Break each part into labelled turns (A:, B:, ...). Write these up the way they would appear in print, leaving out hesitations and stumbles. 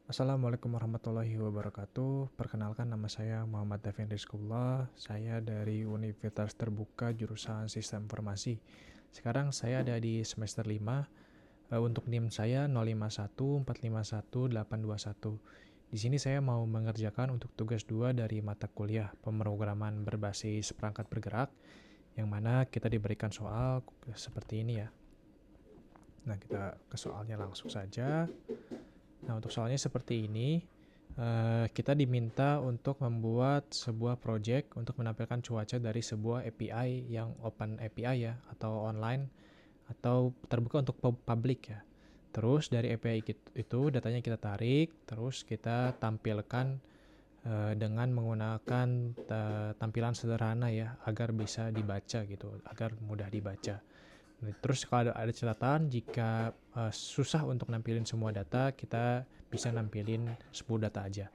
A: Assalamualaikum warahmatullahi wabarakatuh. Perkenalkan, nama saya Muhammad Devin Rizkullah. Saya dari Universitas Terbuka jurusan Sistem Informasi. Sekarang saya ada di semester 5. Untuk NIM saya 051451821. Di sini saya mau mengerjakan untuk tugas 2 dari mata kuliah pemrograman berbasis perangkat bergerak, yang mana kita diberikan soal seperti ini ya. Nah, kita ke soalnya langsung saja. Nah, untuk soalnya seperti ini, kita diminta untuk membuat sebuah project untuk menampilkan cuaca dari sebuah API yang open API ya, atau online, atau terbuka untuk publik ya. Terus dari API itu datanya kita tarik, terus kita tampilkan dengan menggunakan tampilan sederhana ya, agar bisa dibaca gitu, agar mudah dibaca. Terus kalau ada catatan, jika susah untuk nampilin semua data, kita bisa nampilin 10 data aja.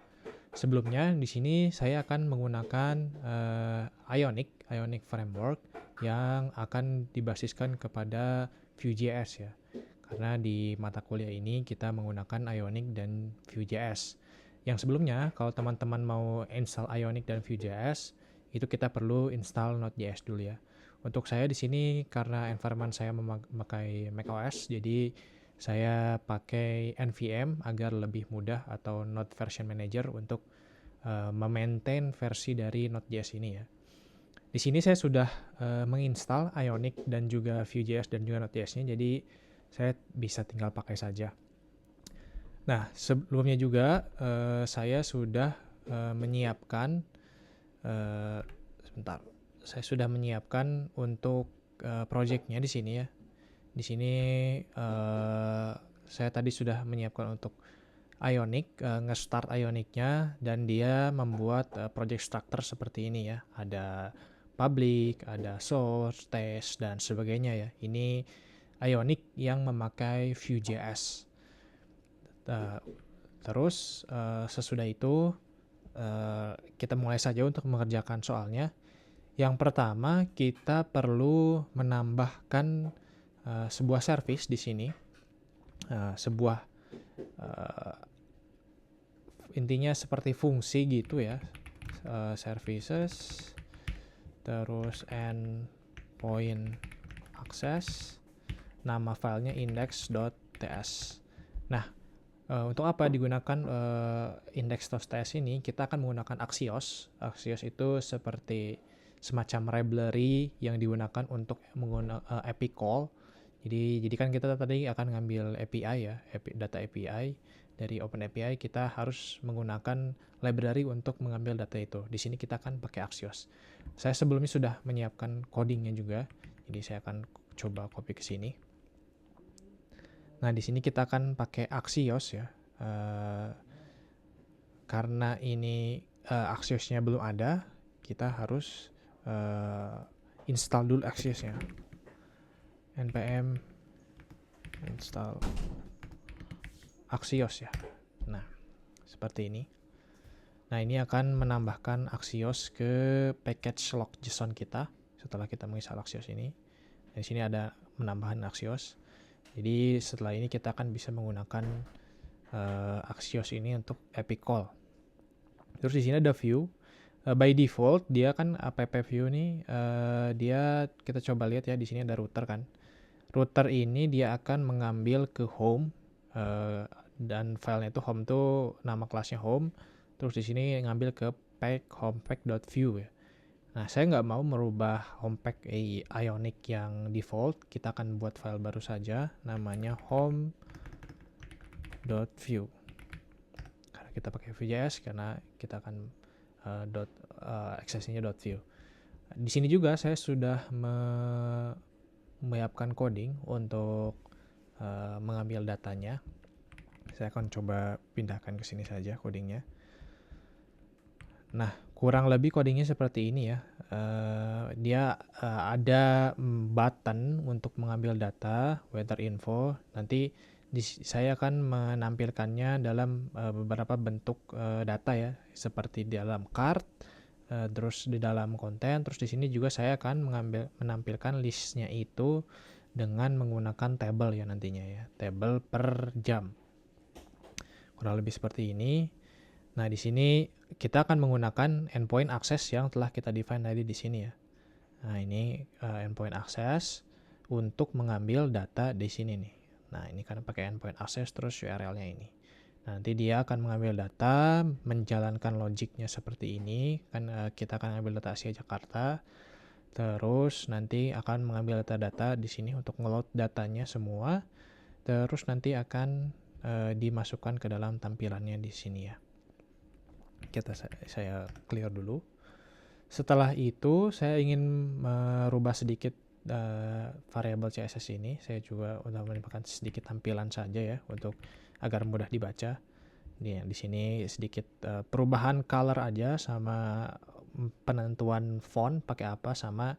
A: Sebelumnya di sini saya akan menggunakan Ionic Framework yang akan dibasiskan kepada Vue.js ya. Karena di mata kuliah ini kita menggunakan Ionic dan Vue.js. Yang sebelumnya, kalau teman-teman mau install Ionic dan Vue.js, itu kita perlu install Node.js dulu ya. Untuk saya di sini karena environment saya memakai macOS, jadi saya pakai NVM agar lebih mudah, atau Node Version Manager, untuk memaintain versi dari Node.js ini ya. Di sini saya sudah menginstal Ionic dan juga Vue.js dan juga Node.js-nya, jadi saya bisa tinggal pakai saja. Nah, sebelumnya juga saya sudah menyiapkan sebentar. Saya sudah menyiapkan untuk project-nya di sini ya. Di sini saya tadi sudah menyiapkan untuk Ionic, nge-start Ionic-nya, dan dia membuat project structure seperti ini ya. Ada public, ada source, test, dan sebagainya ya. Ini Ionic yang memakai Vue.js. Terus sesudah itu kita mulai saja untuk mengerjakan soalnya. Yang pertama, kita perlu menambahkan sebuah service di sini. Sebuah intinya seperti fungsi gitu ya. Services, terus endpoint access, nama filenya index.ts. Nah, untuk apa digunakan index.ts ini? Kita akan menggunakan Axios. Axios itu seperti semacam library yang digunakan untuk menggunakan API call. Jadi kan kita tadi akan ngambil API ya, data API dari OpenAPI. Kita harus menggunakan library untuk mengambil data itu. Di sini kita akan pakai Axios. Saya sebelumnya sudah menyiapkan codingnya juga, jadi saya akan coba copy ke sini. Nah, di sini kita akan pakai Axios ya. Karena ini Axios-nya belum ada, kita harus install dulu Axios-nya. npm install Axios ya. Nah, seperti ini. Nah, ini akan menambahkan Axios ke package log.json kita setelah kita menginstal Axios ini. Di sini ada menambahkan Axios. Jadi setelah ini kita akan bisa menggunakan Axios ini untuk API call. Terus di sini ada view. By default dia kan app view nih, dia kita coba lihat ya, di sini ada router kan. Router ini dia akan mengambil ke home, dan filenya itu home tuh nama kelasnya home. Terus di sini ngambil ke homepack.view ya. Nah, saya nggak mau merubah homepack Ionic yang default. Kita akan buat file baru saja, namanya home.view. Karena kita pakai Vue.js, karena kita akan access-nya .view. Di sini juga saya sudah menyiapkan coding untuk mengambil datanya. Saya akan coba pindahkan ke sini saja codingnya. Nah, kurang lebih codingnya seperti ini ya. Dia ada button untuk mengambil data, weather info. Nanti saya akan menampilkannya dalam beberapa bentuk data ya, seperti di dalam card, terus di dalam konten. Terus di sini juga saya akan menampilkan listnya itu dengan menggunakan table ya nantinya ya, table per jam. kurang lebih seperti ini. Nah, di sini kita akan menggunakan endpoint access yang telah kita define tadi di sini ya. Nah, ini endpoint access untuk mengambil data di sini nih. Nah, ini kan pakai endpoint access terus URL-nya ini. Nanti dia akan mengambil data, menjalankan logiknya seperti ini. Kan kita akan ambil data Asia Jakarta. Terus nanti akan mengambil data-data di sini untuk ngeload datanya semua. Terus nanti akan dimasukkan ke dalam tampilannya di sini ya. Saya clear dulu. Setelah itu saya ingin merubah sedikit variabel CSS ini. Saya juga udah menambahkan sedikit tampilan saja ya untuk agar mudah dibaca. Di sini sedikit perubahan color aja sama penentuan font pakai apa sama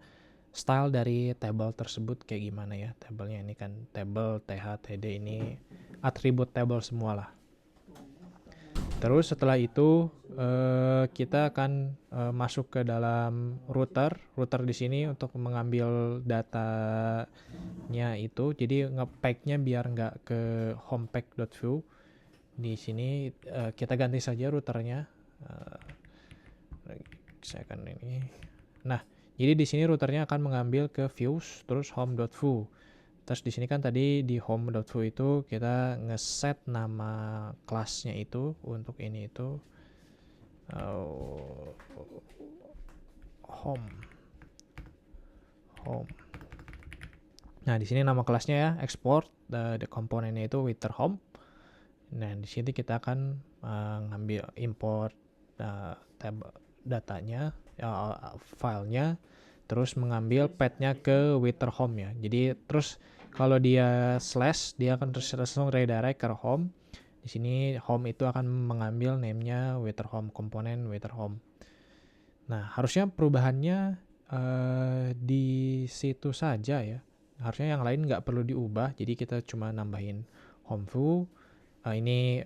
A: style dari table tersebut kayak gimana ya. Tabelnya ini kan table TH TD ini atribut table semua lah. Terus setelah itu kita akan masuk ke dalam router di sini untuk mengambil datanya itu. Jadi ngepacknya biar nggak ke homepack.view. Di sini kita ganti saja routernya. Saya akan ini. Nah, jadi di sini routernya akan mengambil ke views terus home.view. Terus di sini kan tadi di home.view itu kita ngeset nama kelasnya itu untuk ini itu home. Nah, di sini nama kelasnya ya export the komponennya itu with home. Nah, di sini kita akan ngambil import tab datanya, filenya, terus mengambil path-nya ke Wither Home ya. Jadi terus kalau dia slash, dia akan terus langsung redirect ke home. Di sini home itu akan mengambil name-nya Wither Home, komponen Wither Home. Nah, harusnya perubahannya di situ saja ya. Harusnya yang lain nggak perlu diubah. Jadi kita cuma nambahin home view. Ini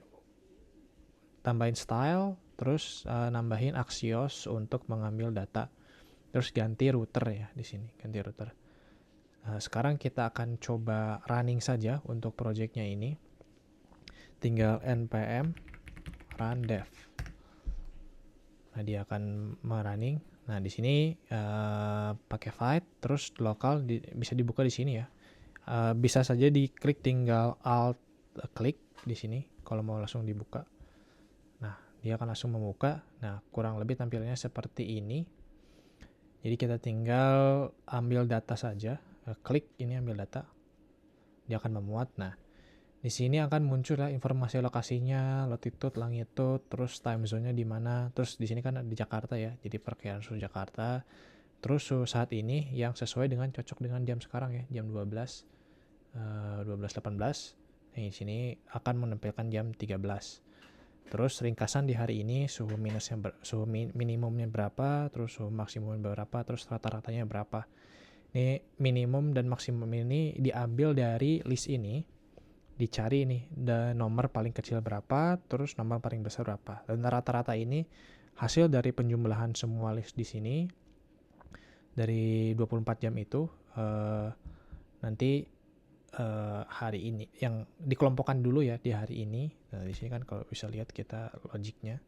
A: tambahin style, terus nambahin Axios untuk mengambil data. Terus ganti router ya di sini, ganti router. Sekarang kita akan coba running saja untuk projectnya ini. Tinggal npm run dev. Nah, dia akan merunning. Nah, di sini pakai fight, terus lokal bisa dibuka di sini ya. Bisa saja diklik, tinggal alt klik di sini kalau mau langsung dibuka. Nah, dia akan langsung membuka. Nah, kurang lebih tampilannya seperti ini. Jadi kita tinggal ambil data saja, klik ini ambil data, dia akan memuat. Nah, di sini akan muncul lah informasi lokasinya, latitude, longitude, terus time zone-nya di mana. Terus di sini kan di Jakarta ya, jadi perkiraan suhu Jakarta. Terus suhu saat ini yang sesuai dengan cocok dengan jam sekarang ya, jam 12.18. Nah, di sini akan menampilkan jam 13. Terus ringkasan di hari ini suhu minimumnya berapa, terus suhu maksimumnya berapa, terus rata-ratanya berapa. Ini minimum dan maksimum ini diambil dari list ini, dicari nih nomor paling kecil berapa, terus nomor paling besar berapa. Dan rata-rata ini hasil dari penjumlahan semua list di sini dari 24 jam itu nanti hari ini yang dikelompokkan dulu ya di hari ini. Nah, di sini kan kalau bisa lihat kita logiknya.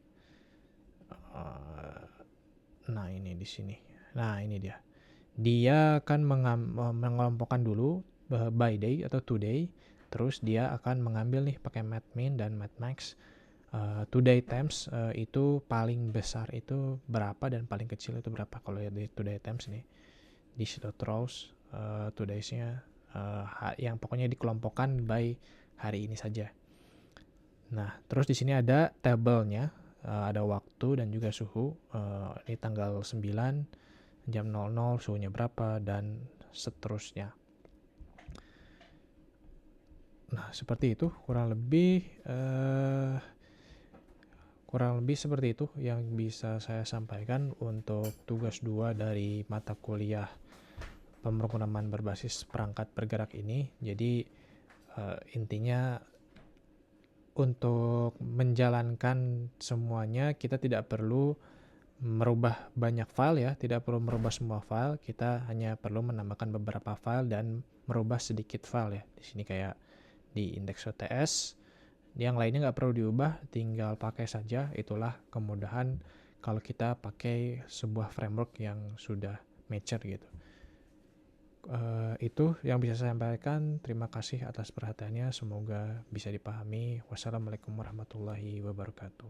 A: Nah, ini di sini. Nah, ini dia. Dia akan mengelompokkan dulu by day atau today. Terus dia akan mengambil nih pakai matmin dan matmax. Today times itu paling besar itu berapa dan paling kecil itu berapa. Kalau lihat di today times nih di rows todays-nya yang pokoknya dikelompokkan by hari ini saja. Nah, terus di sini ada tabelnya, ada waktu dan juga suhu. Ini tanggal 9 jam 00 suhunya berapa dan seterusnya. Nah, seperti itu kurang lebih seperti itu yang bisa saya sampaikan untuk tugas 2 dari mata kuliah pemrograman berbasis perangkat bergerak ini. Jadi intinya untuk menjalankan semuanya kita tidak perlu merubah banyak file ya, tidak perlu merubah semua file, kita hanya perlu menambahkan beberapa file dan merubah sedikit file ya. Di sini kayak di index.ts Yang lainnya nggak perlu diubah, tinggal pakai saja. Itulah kemudahan kalau kita pakai sebuah framework yang sudah mature gitu. Itu yang bisa saya sampaikan. Terima kasih atas perhatiannya. Semoga bisa dipahami. Wassalamualaikum warahmatullahi wabarakatuh.